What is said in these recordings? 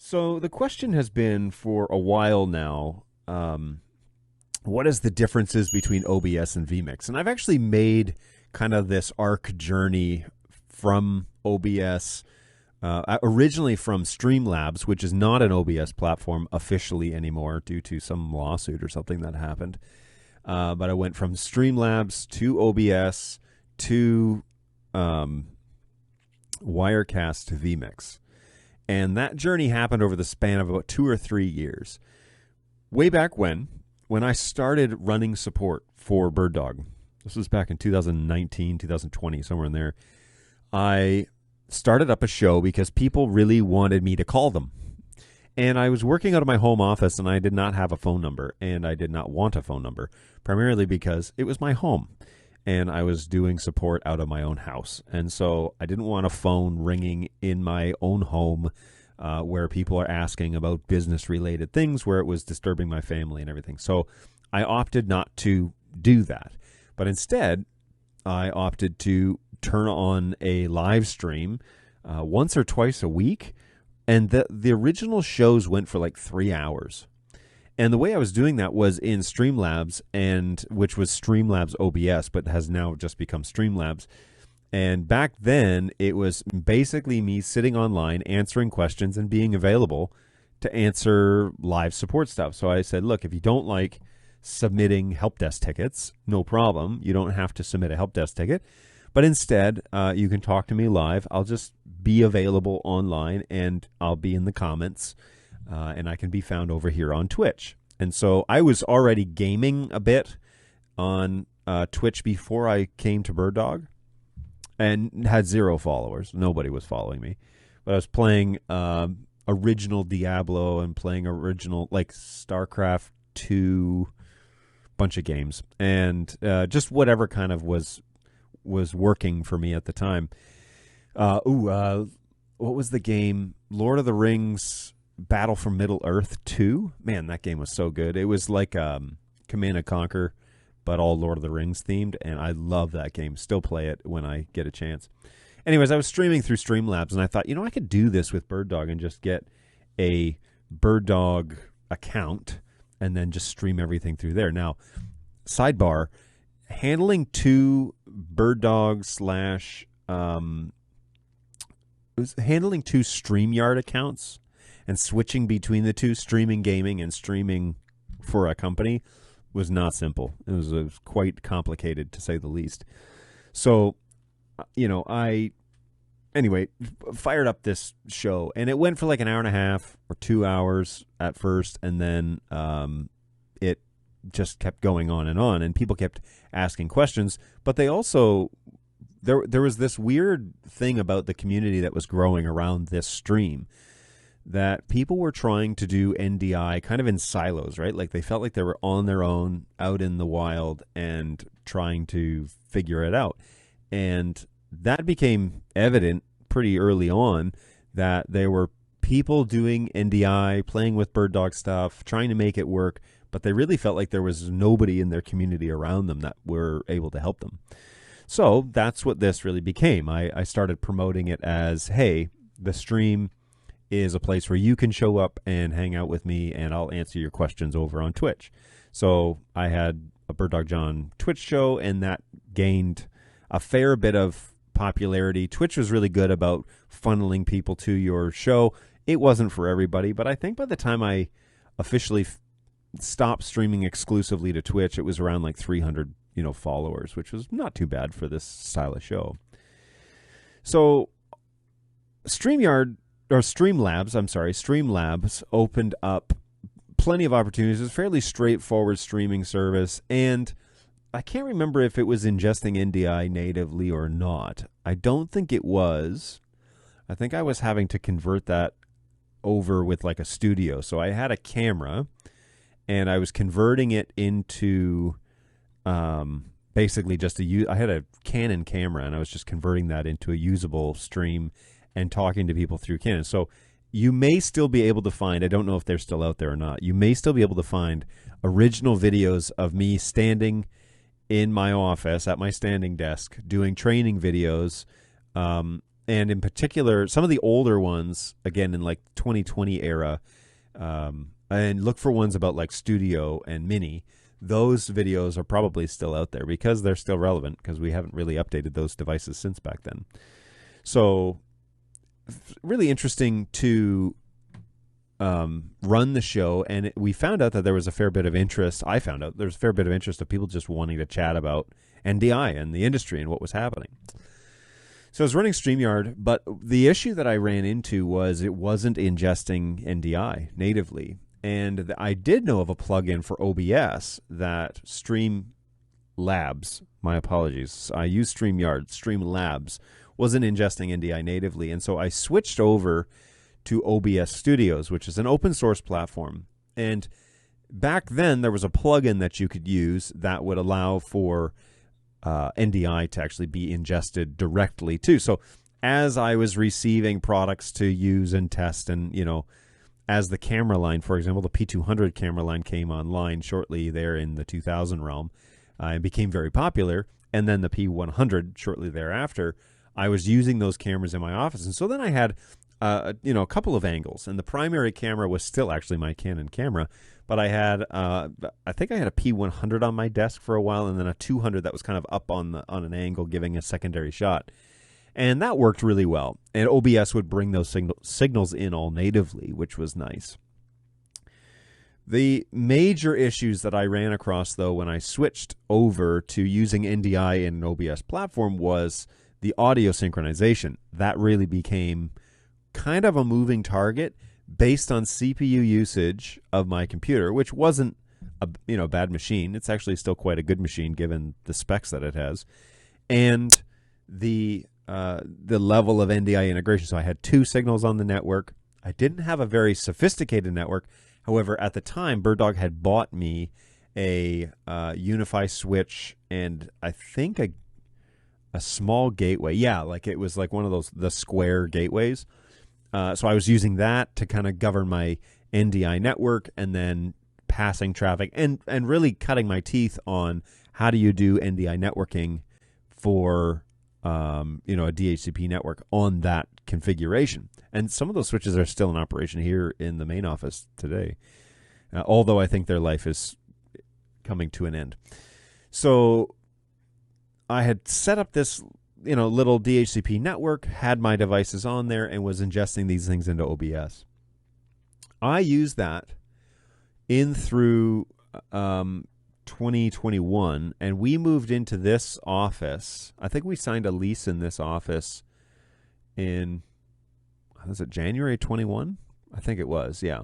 So the question has been for a while now, what is the differences between OBS and vMix? And I've actually made kind of this arc journey from OBS, originally from Streamlabs, which is not an OBS platform officially anymore due to some lawsuit or something that happened. But I went from Streamlabs to OBS to Wirecast to vMix. And that journey happened over the span of about 2 or 3 years. Way back when I started running support for BirdDog, this was back in 2019, 2020, somewhere in there, I started up a show because people really wanted me to call them. And I was working out of my home office, and I did not have a phone number, and I did not want a phone number, primarily because it was my home, and I was doing support out of my own house. And so I didn't want a phone ringing in my own home where people are asking about business-related things, where it was disturbing my family and everything. So I opted not to do that. But instead, I opted to turn on a live stream once or twice a week. And the original shows went for like 3 hours. And the way I was doing that was in Streamlabs, which was Streamlabs OBS, but has now just become Streamlabs. And back then, it was basically me sitting online, answering questions, and being available to answer live support stuff. So I said, look, if you don't like submitting help desk tickets, no problem. You don't have to submit a help desk ticket. But instead, you can talk to me live. I'll just be available online, and I'll be in the comments, and I can be found over here on Twitch. And so I was already gaming a bit on Twitch before I came to BirdDog, and had 0 followers. Nobody was following me. But I was playing original Diablo and playing original, like, StarCraft 2, bunch of games. And just whatever kind of was working for me at the time. What was the game? Lord of the Rings Battle for Middle-earth 2? Man, that game was so good. It was like Command & Conquer, but all Lord of the Rings themed, and I love that game. Still play it when I get a chance. Anyways, I was streaming through Streamlabs, and I thought, I could do this with BirdDog and just get a BirdDog account and then just stream everything through there. Now, sidebar, handling 2 BirdDog handling 2 StreamYard accounts and switching between the two, streaming gaming and streaming for a company, was not simple. It was quite complicated, to say the least. So, I fired up this show, and it went for like an hour and a half or 2 hours at first, and then it just kept going on, and people kept asking questions. But they also, there was this weird thing about the community that was growing around this stream, that people were trying to do NDI kind of in silos, right? Like they felt like they were on their own out in the wild and trying to figure it out. And that became evident pretty early on, that there were people doing NDI, playing with BirdDog stuff, trying to make it work, but they really felt like there was nobody in their community around them that were able to help them. So that's what this really became. I started promoting it as, hey, the stream is a place where you can show up and hang out with me, and I'll answer your questions over on Twitch. So I had a BirdDogJon Twitch show, and that gained a fair bit of popularity. Twitch was really good about funneling people to your show. It wasn't for everybody, but I think by the time I officially stopped streaming exclusively to Twitch, it was around like 300 followers, which was not too bad for this style of show. So Streamlabs opened up plenty of opportunities. It's a fairly straightforward streaming service, and I can't remember if it was ingesting NDI natively or not. I don't think it was. I think I was having to convert that over with like a studio. So I had a camera, and I was converting it into basically just I had a Canon camera, and I was just converting that into a usable stream and talking to people through Canon. So you may still be able to find, I don't know if they're still out there or not, you may still be able to find original videos of me standing in my office at my standing desk doing training videos and in particular, some of the older ones, again, in like 2020 era, and look for ones about like Studio and Mini. Those videos are probably still out there because they're still relevant, because we haven't really updated those devices since back then. So really interesting to run the show, and we found out that there was a fair bit of interest. I found out there was a fair bit of interest of people just wanting to chat about NDI and the industry and what was happening. So I was running StreamYard, but the issue that I ran into was it wasn't ingesting NDI natively. And I did know of a plugin for OBS that Streamlabs, my apologies, I use StreamYard, Streamlabs, wasn't ingesting NDI natively. And so I switched over to OBS Studios, which is an open source platform. And back then, there was a plugin that you could use that would allow for NDI to actually be ingested directly too. So as I was receiving products to use and test, and as the camera line, for example, the P200 camera line came online shortly there in the 2000 realm, and became very popular, and then the P100 shortly thereafter, I was using those cameras in my office. And so then I had a couple of angles, and the primary camera was still actually my Canon camera, but I had I think I had a P100 on my desk for a while, and then a 200 that was kind of up on an angle, giving a secondary shot. And that worked really well. And OBS would bring those signals in all natively, which was nice. The major issues that I ran across, though, when I switched over to using NDI in an OBS platform was the audio synchronization. That really became kind of a moving target based on CPU usage of my computer, which wasn't a bad machine. It's actually still quite a good machine given the specs that it has. And the level of NDI integration. So I had two signals on the network. I didn't have a very sophisticated network. However, at the time, BirdDog had bought me a Unify switch and I think a small gateway. Yeah, like it was like one of the square gateways. So I was using that to kind of govern my NDI network, and then passing traffic, and really cutting my teeth on how do you do NDI networking for a DHCP network on that configuration. And some of those switches are still in operation here in the main office today, although I think their life is coming to an end. So I had set up this little DHCP network, had my devices on there, and was ingesting these things into OBS. I used that in through 2021, and we moved into this office. I think we signed a lease in this office in, was it January 21? I think it was, yeah.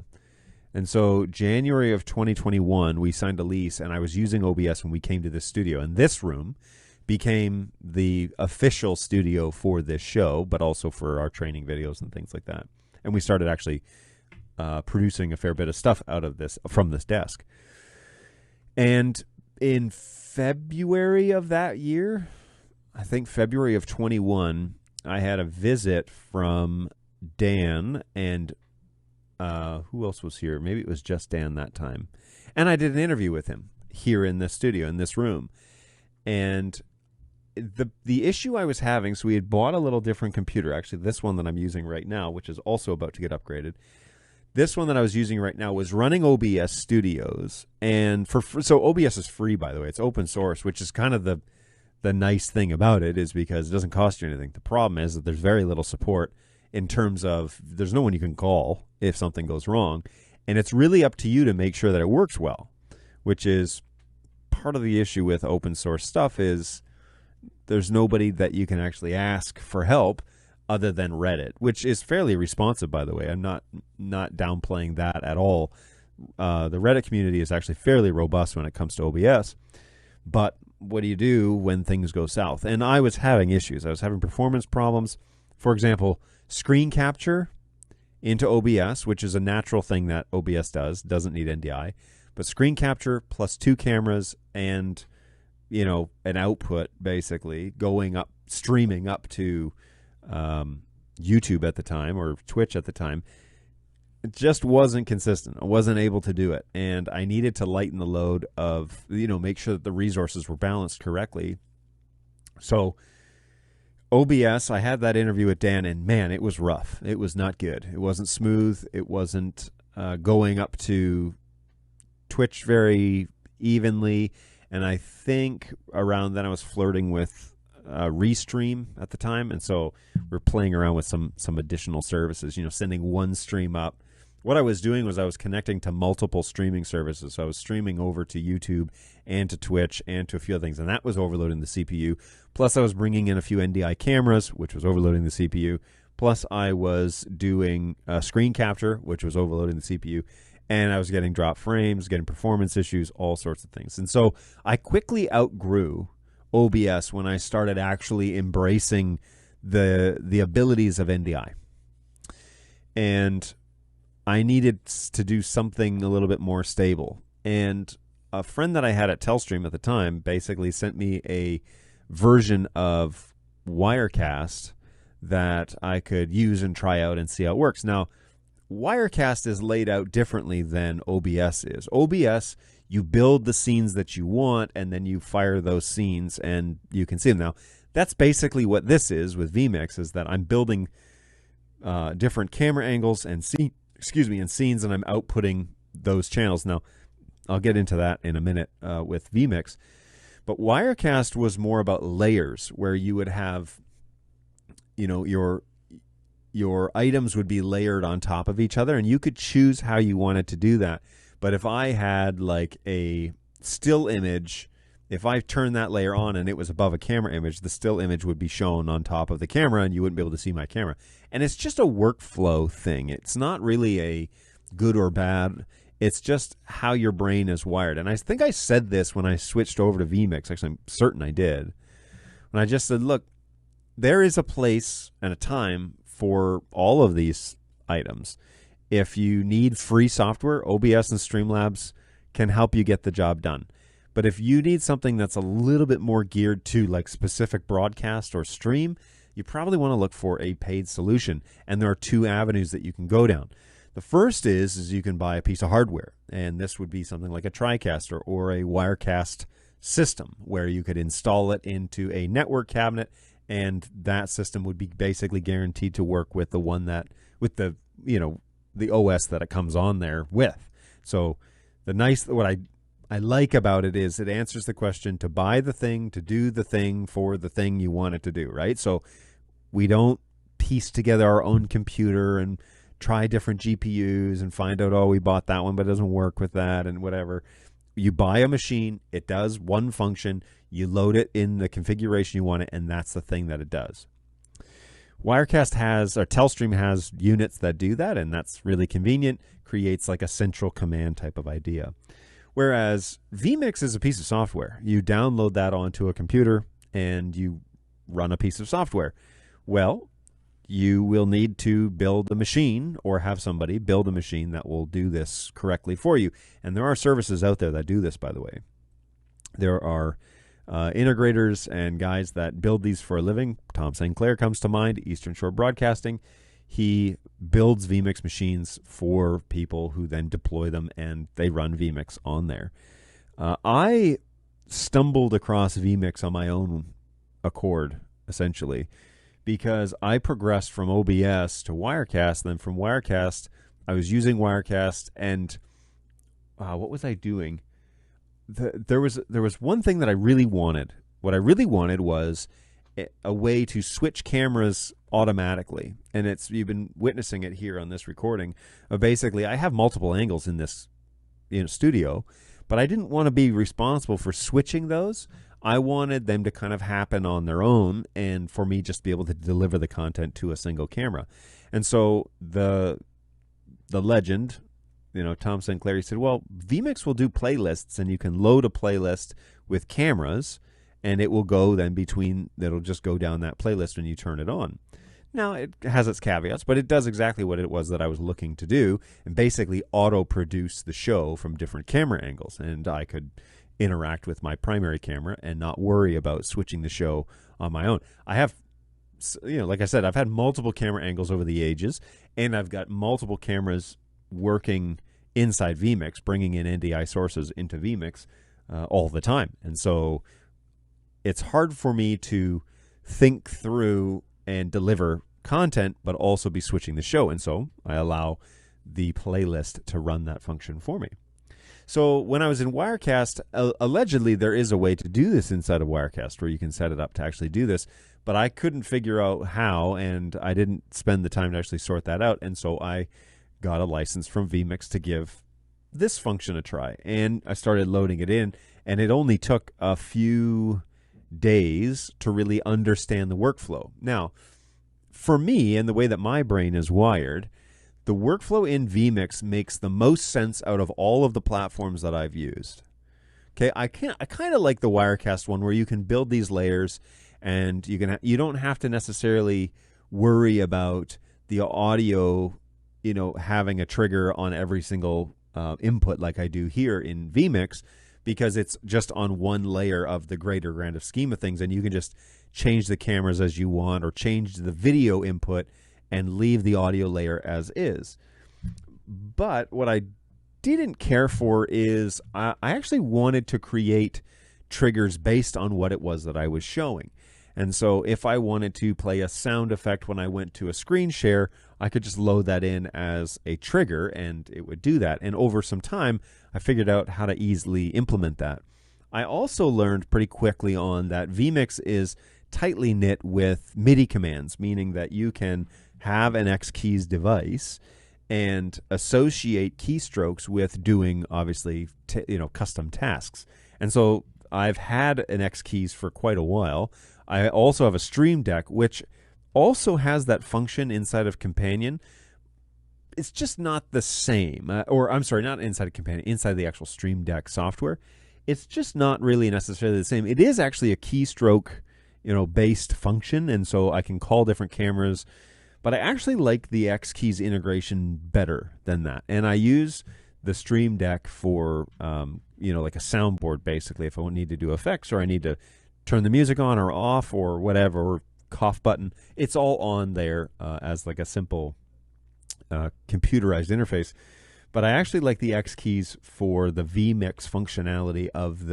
And so January of 2021, we signed a lease, and I was using OBS when we came to this studio. And this room became the official studio for this show, but also for our training videos and things like that. And we started actually producing a fair bit of stuff out of this, from this desk. And in February of that year, I think February of 21, I had a visit from Dan, and who else was here? Maybe it was just Dan that time. And I did an interview with him here in this studio, in this room. And the issue I was having, so we had bought a little different computer, actually this one that I'm using right now, which is also about to get upgraded. This one that I was using right now was running OBS Studios, and so OBS is free, by the way. It's open source, which is kind of the nice thing about it, is because it doesn't cost you anything. The problem is that there's very little support in terms of there's no one you can call if something goes wrong, and it's really up to you to make sure that it works well, which is part of the issue with open source stuff. Is there's nobody that you can actually ask for help other than Reddit, which is fairly responsive, by the way. I'm not downplaying that at all. The Reddit community is actually fairly robust when it comes to OBS. But what do you do when things go south? And I was having issues. I was having performance problems. For example, screen capture into OBS, which is a natural thing that OBS doesn't need NDI. But screen capture plus two cameras and an output basically going up, streaming up to YouTube at the time, or Twitch at the time, it just wasn't consistent. I wasn't able to do it, and I needed to lighten the load of make sure that the resources were balanced correctly. So OBS, I had that interview with Dan, and man, it was rough. It was not good. It wasn't smooth. It wasn't going up to Twitch very evenly. And I think around then I was flirting with Restream at the time, and so we're playing around with some additional services. You know, sending one stream up. What I was doing was I was connecting to multiple streaming services. So I was streaming over to YouTube and to Twitch and to a few other things, and that was overloading the CPU. Plus, I was bringing in a few NDI cameras, which was overloading the CPU. Plus, I was doing screen capture, which was overloading the CPU. And I was getting drop frames, getting performance issues, all sorts of things. And so I quickly outgrew OBS when I started actually embracing the abilities of NDI. And I needed to do something a little bit more stable. And a friend that I had at Telstream at the time basically sent me a version of Wirecast that I could use and try out and see how it works. Now, Wirecast is laid out differently than OBS is. OBS, you build the scenes that you want, and then you fire those scenes, and you can see them. Now, that's basically what this is with vMix, is that I'm building different camera angles and scenes, and I'm outputting those channels. Now, I'll get into that in a minute with vMix. But Wirecast was more about layers, where you would have, you know, your items would be layered on top of each other, and you could choose how you wanted to do that. But if I had like a still image, if I turned that layer on and it was above a camera image, the still image would be shown on top of the camera, and you wouldn't be able to see my camera. And it's just a workflow thing. It's not really a good or bad. It's just how your brain is wired. And I think I said this when I switched over to vMix. Actually, I'm certain I did. When I just said, look, there is a place and a time for all of these items. If you need free software, OBS and Streamlabs can help you get the job done. But if you need something that's a little bit more geared to like specific broadcast or stream, you probably want to look for a paid solution. And there are two avenues that you can go down. The first is you can buy a piece of hardware, and this would be something like a TriCaster or a Wirecast system, where you could install it into a network cabinet, and that system would be basically guaranteed to work with the one that, with the, you know, the OS that it comes on there with. So what I like about it is it answers the question to buy the thing, to do the thing for the thing you want it to do, right? So we don't piece together our own computer and try different GPUs and find out, oh, we bought that one, but it doesn't work with that and whatever. You buy a machine, it does one function, you load it in the configuration you want it, and that's the thing that it does. Wirecast has, or Telstream has units that do that, and that's really convenient, creates like a central command type of idea. Whereas vMix is a piece of software. You download that onto a computer and you run a piece of software. Well, you will need to build a machine or have somebody build a machine that will do this correctly for you. And there are services out there that do this, by the way. There are integrators and guys that build these for a living. Tom St. Clair comes to mind, Eastern Shore Broadcasting. He builds vMix machines for people who then deploy them, and they run vMix on there. I stumbled across vMix on my own accord, essentially, because I progressed from OBS to Wirecast. Then from Wirecast, I was using Wirecast, and what was I doing? There was one thing that I really wanted. What I really wanted was a way to switch cameras automatically, and you've been witnessing it here on this recording. Basically, I have multiple angles in this studio, but I didn't want to be responsible for switching those. I wanted them to kind of happen on their own, and for me just to be able to deliver the content to a single camera. And so the legend, Tom St. Clair, he said, well, vMix will do playlists, and you can load a playlist with cameras, and it will go then it'll just go down that playlist when you turn it on. Now, it has its caveats, but it does exactly what it was that I was looking to do, and basically auto-produce the show from different camera angles. And I could interact with my primary camera and not worry about switching the show on my own. I have, like I said, I've had multiple camera angles over the ages, and I've got multiple cameras working inside vMix, bringing in NDI sources into vMix all the time. And so it's hard for me to think through and deliver content, but also be switching the show. And so I allow the playlist to run that function for me. So when I was in Wirecast, allegedly there is a way to do this inside of Wirecast where you can set it up to actually do this, but I couldn't figure out how, and I didn't spend the time to actually sort that out. And so I got a license from vMix to give this function a try, and I started loading it in, and it only took a few days to really understand the workflow. Now, for me, and the way that my brain is wired, the workflow in vMix makes the most sense out of all of the platforms that I've used. Okay, I kind of like the Wirecast one where you can build these layers, and you don't have to necessarily worry about the audio, having a trigger on every single input like I do here in vMix, because it's just on one layer of the greater grand scheme of things, and you can just change the cameras as you want or change the video input and leave the audio layer as is. But what I didn't care for is I actually wanted to create triggers based on what it was that I was showing. And so if I wanted to play a sound effect when I went to a screen share, I could just load that in as a trigger and it would do that. And over some time, I figured out how to easily implement that. I also learned pretty quickly on that vMix is tightly knit with MIDI commands, meaning that you can have an X keys device and associate keystrokes with doing, obviously, custom tasks. And so I've had an X keys for quite a while. I also have a Stream Deck, which also has that function inside of Companion. It's just not the same. Not inside of Companion, inside the actual Stream Deck software. It's just not really necessarily the same. It is actually a keystroke, based function, and so I can call different cameras. But I actually like the X keys integration better than that. And I use the Stream Deck for, like a soundboard, basically, if I need to do effects or I need to turn the music on or off or whatever, or cough button. It's all on there as like a simple computerized interface. But I actually like the X keys for the vMix functionality of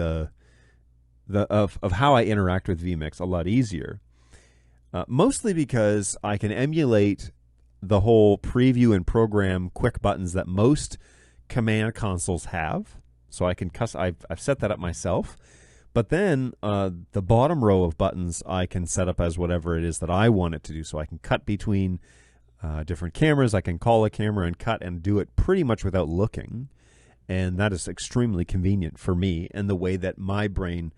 of how I interact with vMix a lot easier. Mostly because I can emulate the whole preview and program quick buttons that most command consoles have. So I can I've set that up myself. But then the bottom row of buttons I can set up as whatever it is that I want it to do. So I can cut between different cameras. I can call a camera and cut and do it pretty much without looking. And that is extremely convenient for me and the way that my brain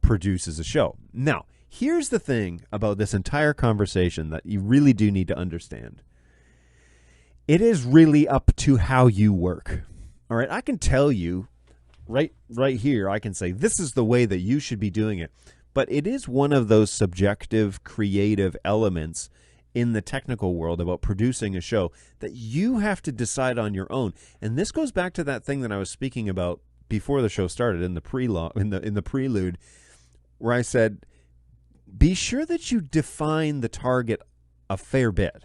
produces a show. Now, here's the thing about this entire conversation that you really do need to understand. It is really up to how you work. All right, I can tell you right here, I can say this is the way that you should be doing it. But it is one of those subjective, creative elements in the technical world about producing a show that you have to decide on your own. And this goes back to that thing that I was speaking about before the show started in the prelude, where I said, be sure that you define the target a fair bit.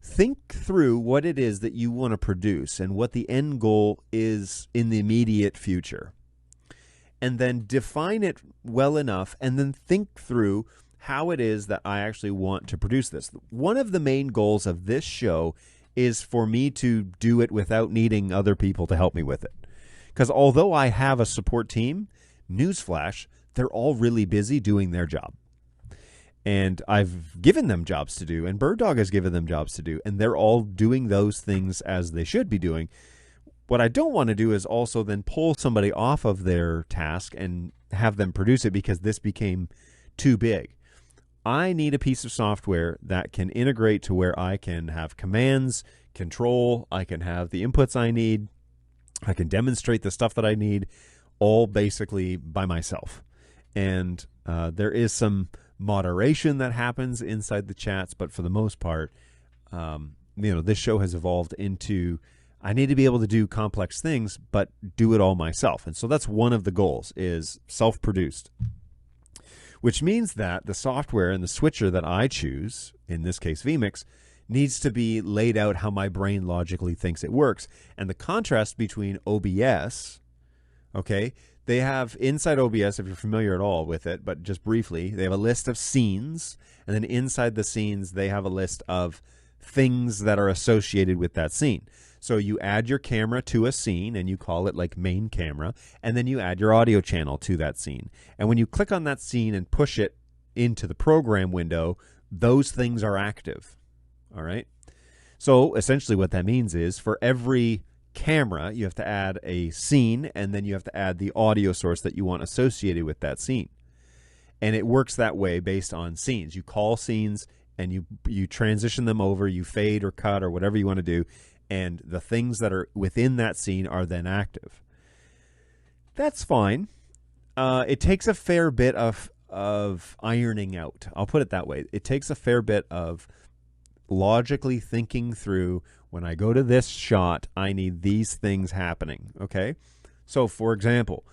Think through what it is that you want to produce and what the end goal is in the immediate future. And then define it well enough, and then think through how it is that I actually want to produce this. One of the main goals of this show is for me to do it without needing other people to help me with it. Because although I have a support team, newsflash, they're all really busy doing their job. And I've given them jobs to do, and BirdDog has given them jobs to do, and they're all doing those things as they should be doing. What I don't want to do is also then pull somebody off of their task and have them produce it because this became too big. I need a piece of software that can integrate to where I can have commands, control, I can have the inputs I need, I can demonstrate the stuff that I need, all basically by myself. And there is some moderation that happens inside the chats, but for the most part, this show has evolved into I need to be able to do complex things, but do it all myself. And so that's one of the goals, is self-produced, which means that the software and the switcher that I choose, in this case vMix, needs to be laid out how my brain logically thinks it works. And the contrast between OBS, okay, They have inside OBS, if you're familiar at all with it, but just briefly, they have a list of scenes, and then inside the scenes, they have a list of things that are associated with that scene. So you add your camera to a scene, and you call it like main camera, and then you add your audio channel to that scene. And when you click on that scene and push it into the program window, those things are active. All right? So essentially what that means is for every camera, you have to add a scene, and then you have to add the audio source that you want associated with that scene. And it works that way based on scenes. You call scenes and you transition them over, you fade or cut or whatever you want to do, and the things that are within that scene are then active. That's fine. It takes a fair bit of ironing out. I'll put it that way. It takes a fair bit of logically thinking through, when I go to this shot, I need these things happening, okay? So, for example,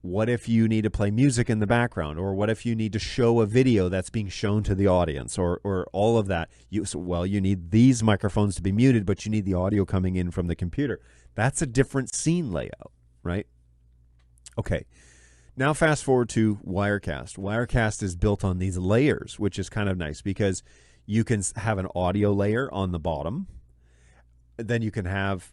what if you need to play music in the background, or what if you need to show a video that's being shown to the audience, or all of that? Well, you need these microphones to be muted, but you need the audio coming in from the computer. That's a different scene layout, right? Okay, now fast forward to Wirecast. Wirecast is built on these layers, which is kind of nice because you can have an audio layer on the bottom. Then you can have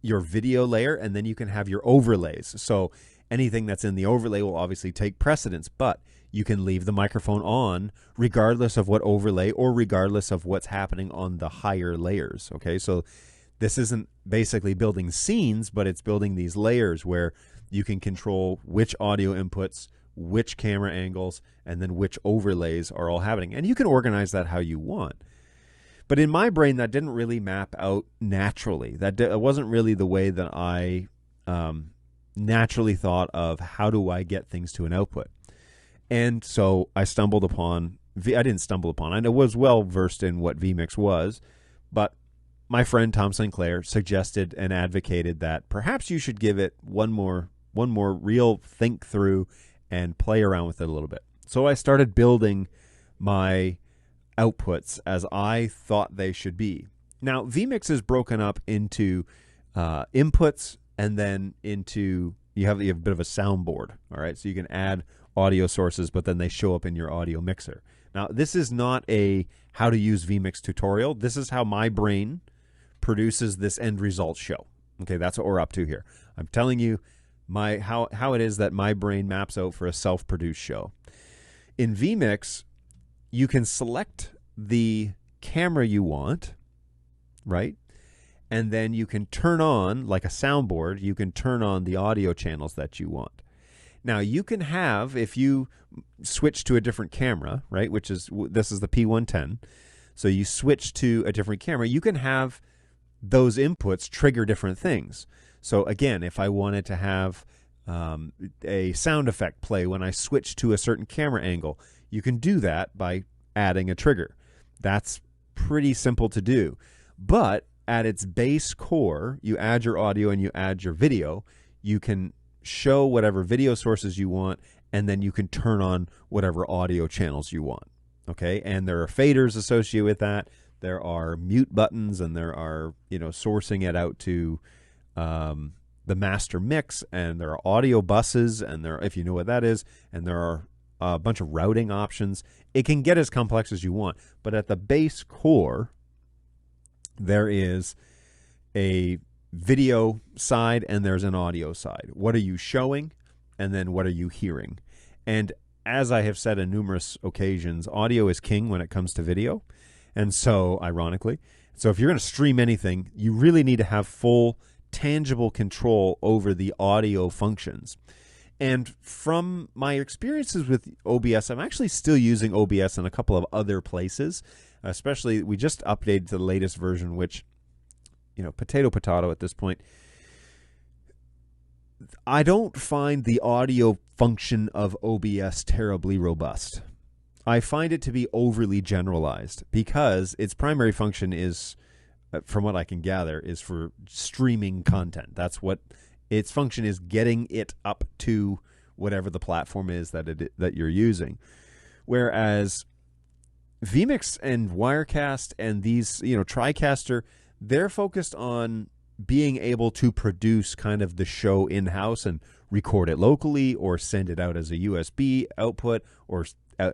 your video layer, and then you can have your overlays. So anything that's in the overlay will obviously take precedence, but you can leave the microphone on regardless of what overlay or regardless of what's happening on the higher layers. Okay, so this isn't basically building scenes, but it's building these layers where you can control which audio inputs, which camera angles, and then which overlays are all happening. And you can organize that how you want. But in my brain, that didn't really map out naturally. That wasn't really the way that I naturally thought of how do I get things to an output. And so I stumbled upon, I didn't stumble upon, I was well versed in what vMix was, but my friend Tom Sinclair suggested and advocated that perhaps you should give it one more real think through and play around with it a little bit. So I started building my outputs as I thought they should be. Now, vMix is broken up into inputs, and then into you have a bit of a soundboard. All right, so you can add audio sources, but then they show up in your audio mixer. Now, this is not a how to use vMix tutorial. This is how my brain produces this end result show. Okay, that's what we're up to here. I'm telling you how it is that my brain maps out for a self-produced show. In vMix, you can select the camera you want, right? And then you can turn on, like a soundboard, you can turn on the audio channels that you want. Now, you can have, if you switch to a different camera, right, this is the P110, so you switch to a different camera, you can have those inputs trigger different things. So again, if I wanted to have a sound effect play when I switch to a certain camera angle, you can do that by adding a trigger. That's pretty simple to do. But at its base core, you add your audio and you add your video. You can show whatever video sources you want, and then you can turn on whatever audio channels you want. Okay, and there are faders associated with that. There are mute buttons, and there are, sourcing it out to the master mix, and there are audio buses, and there, if you know what that is, and there are a bunch of routing options. It can get as complex as you want, but at the base core, there is a video side and there's an audio side. What are you showing, and then what are you hearing? And as I have said on numerous occasions, audio is king when it comes to video. And so, ironically, if you're going to stream anything, you really need to have full, tangible control over the audio functions. And from my experiences with OBS, I'm actually still using OBS in a couple of other places. Especially, we just updated to the latest version, which, potato at this point. I don't find the audio function of OBS terribly robust. I find it to be overly generalized because its primary function is, from what I can gather, is for streaming content. That's what its function is, getting it up to whatever the platform is that you're using. Whereas vMix and Wirecast and these, TriCaster, they're focused on being able to produce kind of the show in-house and record it locally or send it out as a USB output or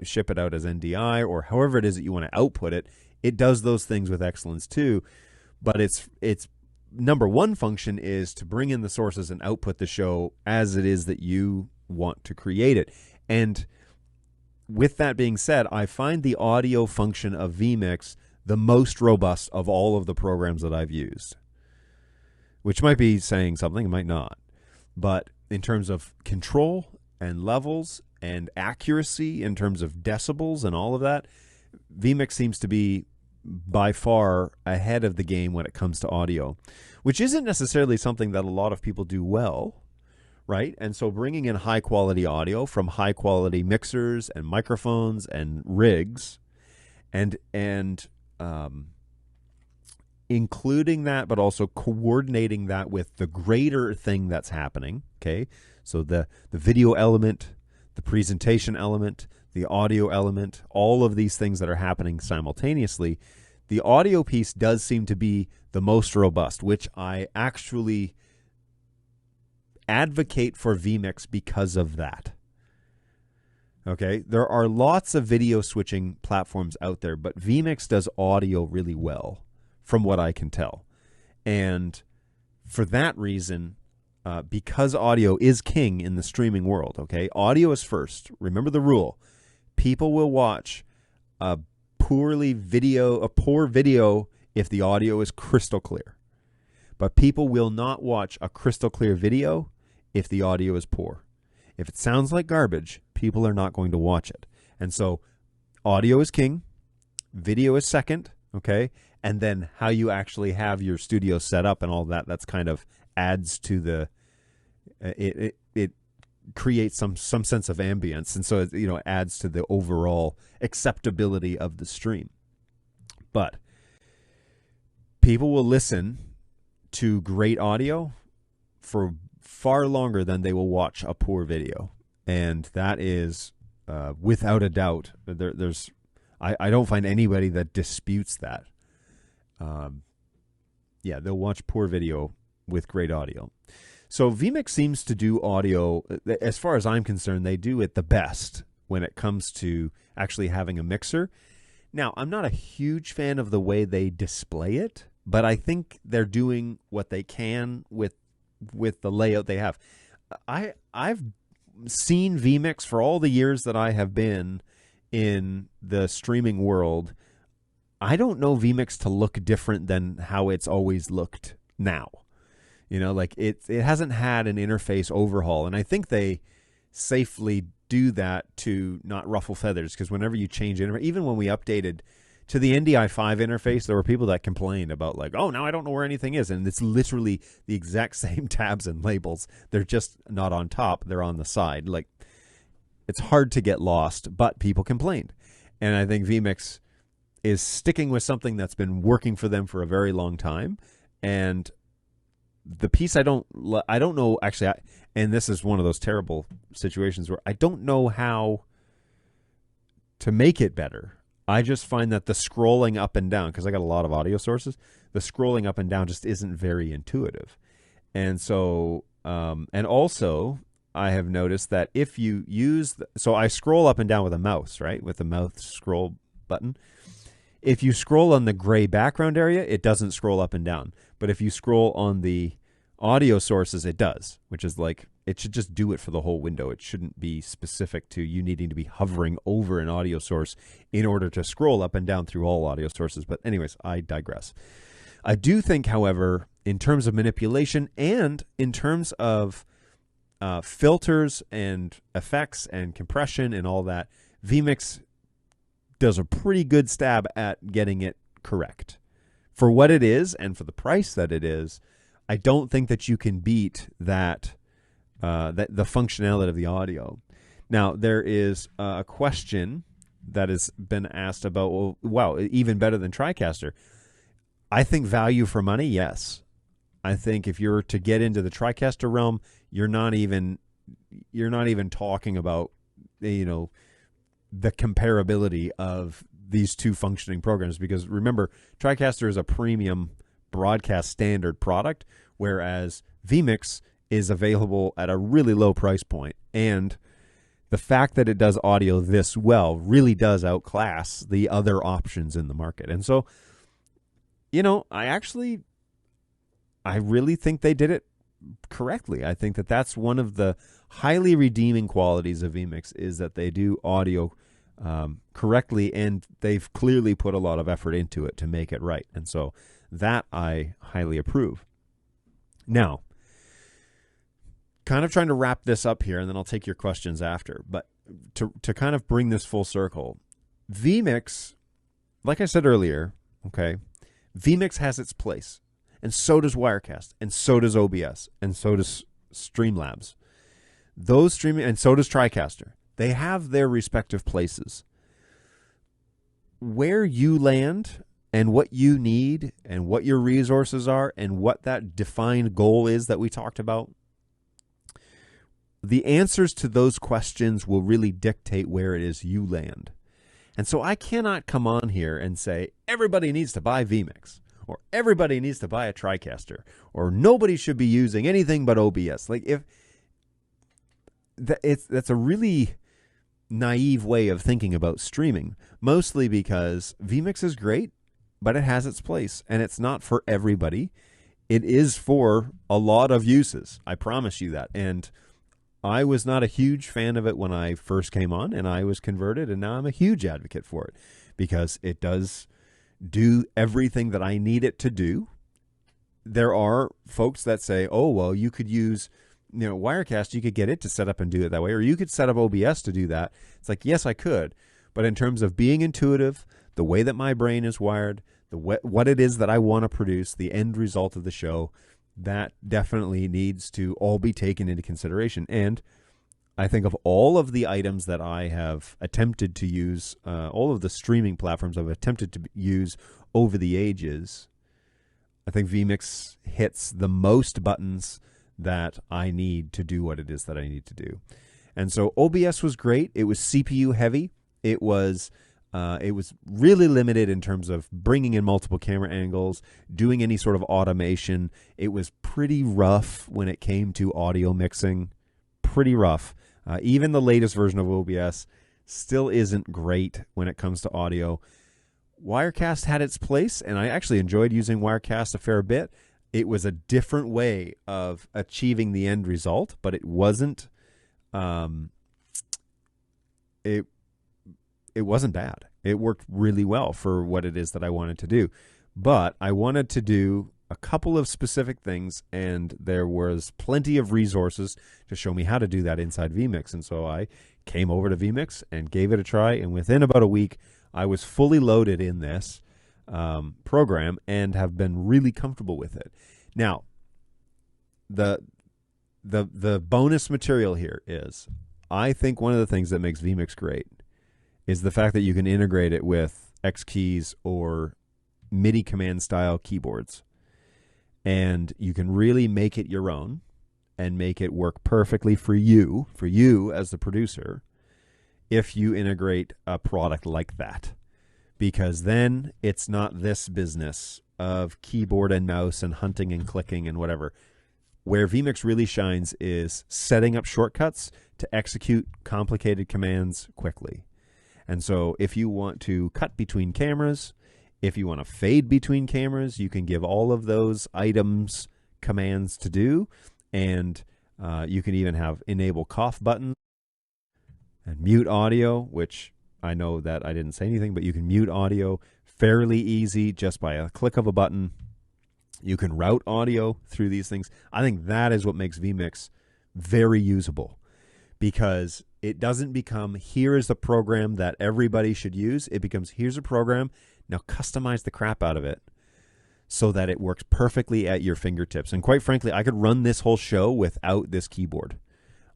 ship it out as NDI or however it is that you want to output it, it does those things with excellence too. But its number one function is to bring in the sources and output the show as it is that you want to create it. And with that being said, I find the audio function of vMix the most robust of all of the programs that I've used, which might be saying something, it might not. But in terms of control and levels and accuracy, in terms of decibels and all of that, vMix seems to be by far ahead of the game when it comes to audio, which isn't necessarily something that a lot of people do well, right? And so bringing in high quality audio from high quality mixers and microphones and rigs and including that, but also coordinating that with the greater thing that's happening, okay? So the video element, the presentation element, the audio element, all of these things that are happening simultaneously, the audio piece does seem to be the most robust, which I actually advocate for vMix because of that. Okay, there are lots of video switching platforms out there, but vMix does audio really well, from what I can tell. And for that reason, because audio is king in the streaming world, okay, audio is first. Remember the rule. People will watch a poor video if the audio is crystal clear. But people will not watch a crystal clear video if the audio is poor. If it sounds like garbage, people are not going to watch it. And so audio is king, video is second, okay? And then how you actually have your studio set up and all that, that's kind of adds to the, it creates some sense of ambience. And so, you know, it adds to the overall acceptability of the stream. But people will listen to great audio for far longer than they will watch a poor video. And that is, without a doubt, I don't find anybody that disputes that. Yeah, they'll watch poor video with great audio. So vMix seems to do audio, as far as I'm concerned, they do it the best when it comes to actually having a mixer. Now, I'm not a huge fan of the way they display it, but I think they're doing what they can with the layout they have. I've seen vMix for all the years that I have been in the streaming world. I don't know vMix to look different than how it's always looked now. You know, like it hasn't had an interface overhaul, and I think they safely do that to not ruffle feathers, because whenever you change interface, even when we updated to the NDI 5 interface, there were people that complained about like, oh, now I don't know where anything is, and it's literally the exact same tabs and labels. They're just not on top, they're on the side. Like, it's hard to get lost, but people complained. And I think vMix is sticking with something that's been working for them for a very long time. And the piece I don't know, actually, and this is one of those terrible situations where I don't know how to make it better. I just find that the scrolling up and down, because I got a lot of audio sources, the scrolling up and down just isn't very intuitive. And so, and also, I have noticed that if you use, so I scroll up and down with a mouse, right? With the mouse scroll button. If you scroll on the gray background area, it doesn't scroll up and down. But if you scroll on the audio sources, it does, which is like, it should just do it for the whole window. It shouldn't be specific to you needing to be hovering over an audio source in order to scroll up and down through all audio sources. But anyways, I digress. I do think, however, in terms of manipulation and in terms of filters and effects and compression and all that, vMix does a pretty good stab at getting it correct. For what it is and for the price that it is, I don't think that you can beat that, the functionality of the audio. Now, there is a question that has been asked about, well, wow, even better than TriCaster. I think value for money, yes. I think if you're to get into the TriCaster realm, you're not even talking about, you know, the comparability of these two functioning programs, because remember, TriCaster is a premium broadcast standard product, whereas vMix is available at a really low price point. And the fact that it does audio this well really does outclass the other options in the market. And so, I really think they did it correctly. I think that that's one of the highly redeeming qualities of vMix, is that they do audio correctly, and they've clearly put a lot of effort into it to make it right. And so that I highly approve. Now, kind of trying to wrap this up here, and then I'll take your questions after. But to kind of bring this full circle, vMix, like I said earlier, okay, vMix has its place. And so does Wirecast, and so does OBS, and so does Streamlabs. Those streaming, and so does TriCaster. They have their respective places. Where you land and what you need and what your resources are and what that defined goal is that we talked about, the answers to those questions will really dictate where it is you land. And so I cannot come on here and say everybody needs to buy vMix, or everybody needs to buy a TriCaster, or nobody should be using anything but OBS. Like, if that's a really naive way of thinking about streaming, mostly because vMix is great, but it has its place, and it's not for everybody. It is for a lot of uses. I promise you that. And I was not a huge fan of it when I first came on, and I was converted, and now I'm a huge advocate for it, because it does do everything that I need it to do. There are folks that say, oh, well, you could use, Wirecast, you could get it to set up and do it that way, or you could set up OBS to do that. It's like, yes, I could. But in terms of being intuitive, the way that my brain is wired, what it is that I want to produce, the end result of the show, that definitely needs to all be taken into consideration. And I think of all of the items that I have attempted to use, all of the streaming platforms I've attempted to use over the ages, I think vMix hits the most buttons that I need to do what it is that I need to do. And so OBS was great. It was CPU heavy. It was really limited in terms of bringing in multiple camera angles, doing any sort of automation. It was pretty rough when it came to audio mixing. Pretty rough. Even the latest version of OBS still isn't great when it comes to audio. Wirecast had its place, and I actually enjoyed using Wirecast a fair bit. It was a different way of achieving the end result, but it wasn't it wasn't bad. It worked really well for what it is that I wanted to do. But I wanted to do a couple of specific things, and there was plenty of resources to show me how to do that inside vMix. And so I came over to vMix and gave it a try, and within about a week, I was fully loaded in this program and have been really comfortable with it. Now, the bonus material here is, I think one of the things that makes vMix great is the fact that you can integrate it with X keys or MIDI command style keyboards. And you can really make it your own and make it work perfectly for you as the producer, if you integrate a product like that. Because then it's not this business of keyboard and mouse and hunting and clicking and whatever. Where vMix really shines is setting up shortcuts to execute complicated commands quickly. And so if you want to cut between cameras, if you want to fade between cameras, you can give all of those items commands to do. And you can even have enable cough button and mute audio, which I know that I didn't say anything, but you can mute audio fairly easy just by a click of a button. You can route audio through these things. I think that is what makes vMix very usable, because it doesn't become, here is the program that everybody should use. It becomes, here's a program, now customize the crap out of it so that it works perfectly at your fingertips. And quite frankly, I could run this whole show without this keyboard.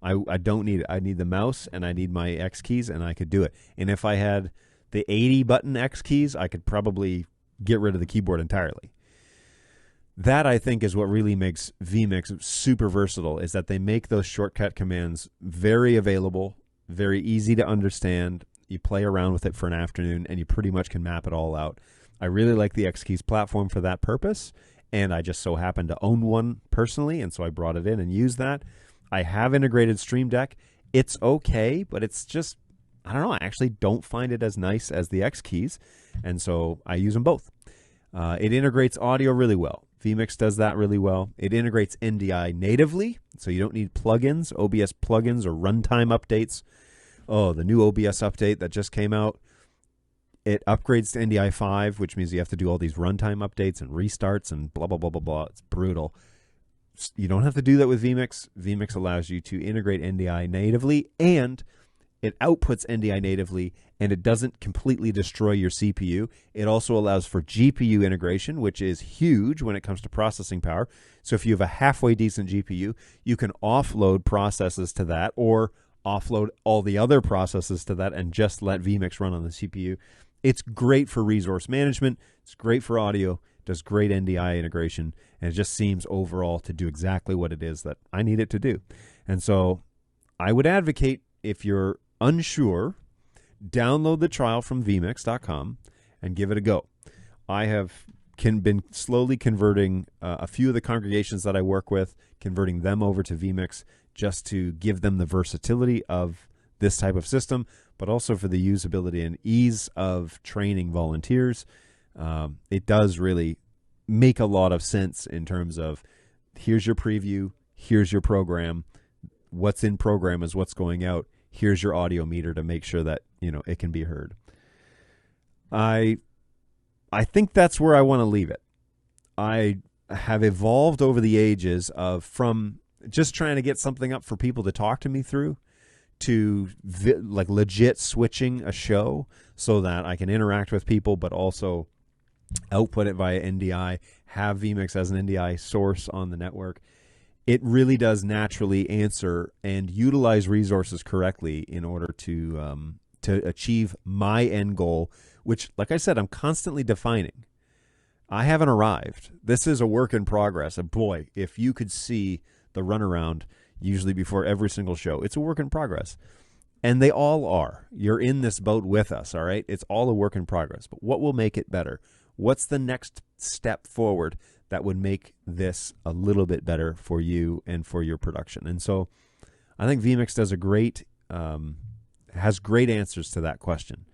I don't need it. I need the mouse and I need my X keys, and I could do it. And if I had the 80 button X keys, I could probably get rid of the keyboard entirely. That, I think, is what really makes vMix super versatile, is that they make those shortcut commands very available, very easy to understand. You play around with it for an afternoon, and you pretty much can map it all out. I really like the X Keys platform for that purpose, and I just so happened to own one personally, and so I brought it in and used that. I have integrated Stream Deck. It's okay, but it's just, I don't know, I actually don't find it as nice as the X keys, and so I use them both. It integrates audio really well. vMix does that really well. It integrates NDI natively, so you don't need plugins, OBS plugins or runtime updates. Oh, the new OBS update that just came out, it upgrades to NDI 5, which means you have to do all these runtime updates and restarts and blah, blah, blah, blah, blah. It's brutal. You don't have to do that with vMix. vMix allows you to integrate NDI natively, and it outputs NDI natively, and it doesn't completely destroy your CPU. It also allows for GPU integration, which is huge when it comes to processing power. So if you have a halfway decent GPU, you can offload processes to that, or offload all the other processes to that and just let vMix run on the CPU. It's great for resource management. It's great for audio. It does great NDI integration, and it just seems overall to do exactly what it is that I need it to do. And so I would advocate, if you're unsure, download the trial from vmix.com and give it a go. I have been slowly converting a few of the congregations that I work with, converting them over to vMix just to give them the versatility of this type of system, but also for the usability and ease of training volunteers. It does really make a lot of sense in terms of, here's your preview, here's your program, what's in program is what's going out, here's your audio meter to make sure that, you know, it can be heard. I think that's where I want to leave it. I have evolved over the ages of, from just trying to get something up for people to talk to me through, to like legit switching a show so that I can interact with people, but also output it via NDI, have vMix as an NDI source on the network. It really does naturally answer and utilize resources correctly in order to achieve my end goal, which, like I said, I'm constantly defining. I haven't arrived. This is a work in progress. And boy, if you could see the runaround usually before every single show, it's a work in progress. And they all are. You're in this boat with us, all right? It's all a work in progress. But what will make it better? What's the next step forward that would make this a little bit better for you and for your production? And so I think vMix does has great answers to that question.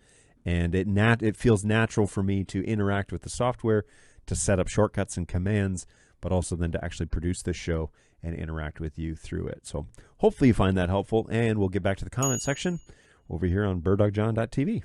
And it feels natural for me to interact with the software, to set up shortcuts and commands, but also then to actually produce this show and interact with you through it. So hopefully you find that helpful, and we'll get back to the comment section over here on BirdDogJon.tv.